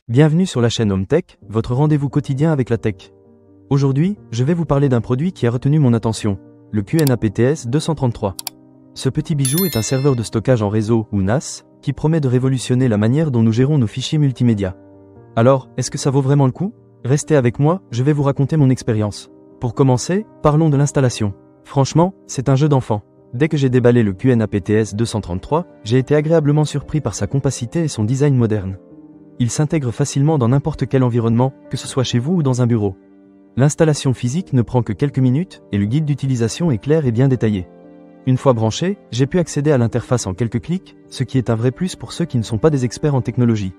Bienvenue sur la chaîne Home Tech, votre rendez-vous quotidien avec la tech. Aujourd'hui, je vais vous parler d'un produit qui a retenu mon attention, le QNAP-TS 233. Ce petit bijou est un serveur de stockage en réseau, ou NAS, qui promet de révolutionner la manière dont nous gérons nos fichiers multimédia. Alors, est-ce que ça vaut vraiment le coup? Restez avec moi, je vais vous raconter mon expérience. Pour commencer, parlons de l'installation. Franchement, c'est un jeu d'enfant. Dès que j'ai déballé le QNAP-TS 233, j'ai été agréablement surpris par sa compacité et son design moderne. Il s'intègre facilement dans n'importe quel environnement, que ce soit chez vous ou dans un bureau. L'installation physique ne prend que quelques minutes, et le guide d'utilisation est clair et bien détaillé. Une fois branché, j'ai pu accéder à l'interface en quelques clics, ce qui est un vrai plus pour ceux qui ne sont pas des experts en technologie.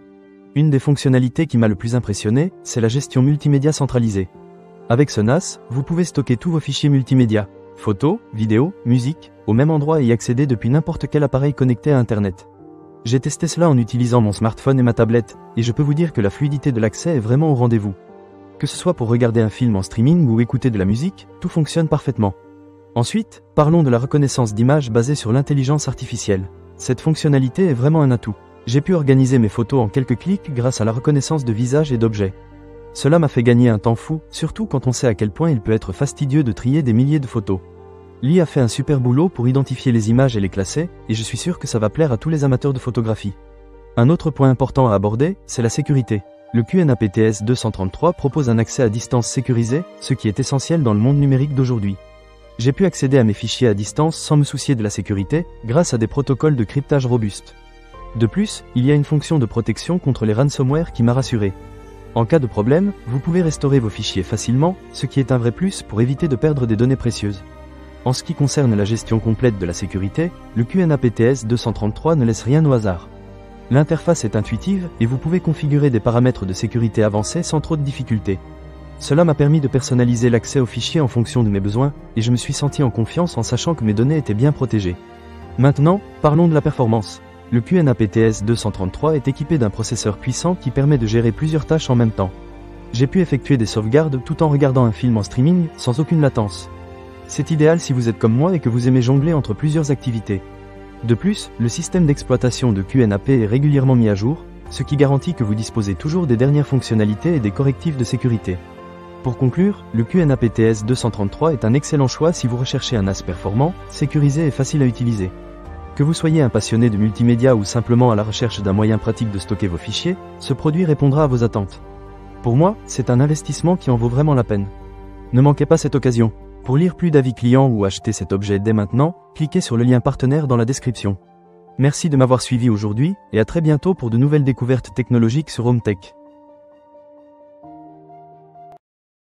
Une des fonctionnalités qui m'a le plus impressionné, c'est la gestion multimédia centralisée. Avec ce NAS, vous pouvez stocker tous vos fichiers multimédia, photos, vidéos, musique, au même endroit et y accéder depuis n'importe quel appareil connecté à Internet. J'ai testé cela en utilisant mon smartphone et ma tablette, et je peux vous dire que la fluidité de l'accès est vraiment au rendez-vous. Que ce soit pour regarder un film en streaming ou écouter de la musique, tout fonctionne parfaitement. Ensuite, parlons de la reconnaissance d'images basée sur l'intelligence artificielle. Cette fonctionnalité est vraiment un atout. J'ai pu organiser mes photos en quelques clics grâce à la reconnaissance de visage et d'objets. Cela m'a fait gagner un temps fou, surtout quand on sait à quel point il peut être fastidieux de trier des milliers de photos. L'IA a fait un super boulot pour identifier les images et les classer, et je suis sûr que ça va plaire à tous les amateurs de photographie. Un autre point important à aborder, c'est la sécurité. Le QNAP-TS 233 propose un accès à distance sécurisé, ce qui est essentiel dans le monde numérique d'aujourd'hui. J'ai pu accéder à mes fichiers à distance sans me soucier de la sécurité, grâce à des protocoles de cryptage robustes. De plus, il y a une fonction de protection contre les ransomware qui m'a rassuré. En cas de problème, vous pouvez restaurer vos fichiers facilement, ce qui est un vrai plus pour éviter de perdre des données précieuses. En ce qui concerne la gestion complète de la sécurité, le QNAP-TS 233 ne laisse rien au hasard. L'interface est intuitive et vous pouvez configurer des paramètres de sécurité avancés sans trop de difficultés. Cela m'a permis de personnaliser l'accès aux fichiers en fonction de mes besoins, et je me suis senti en confiance en sachant que mes données étaient bien protégées. Maintenant, parlons de la performance. Le QNAP-TS 233 est équipé d'un processeur puissant qui permet de gérer plusieurs tâches en même temps. J'ai pu effectuer des sauvegardes tout en regardant un film en streaming sans aucune latence. C'est idéal si vous êtes comme moi et que vous aimez jongler entre plusieurs activités. De plus, le système d'exploitation de QNAP est régulièrement mis à jour, ce qui garantit que vous disposez toujours des dernières fonctionnalités et des correctifs de sécurité. Pour conclure, le QNAP-TS 233 est un excellent choix si vous recherchez un NAS performant, sécurisé et facile à utiliser. Que vous soyez un passionné de multimédia ou simplement à la recherche d'un moyen pratique de stocker vos fichiers, ce produit répondra à vos attentes. Pour moi, c'est un investissement qui en vaut vraiment la peine. Ne manquez pas cette occasion. Pour lire plus d'avis clients ou acheter cet objet dès maintenant, cliquez sur le lien partenaire dans la description. Merci de m'avoir suivi aujourd'hui, et à très bientôt pour de nouvelles découvertes technologiques sur Home Tech.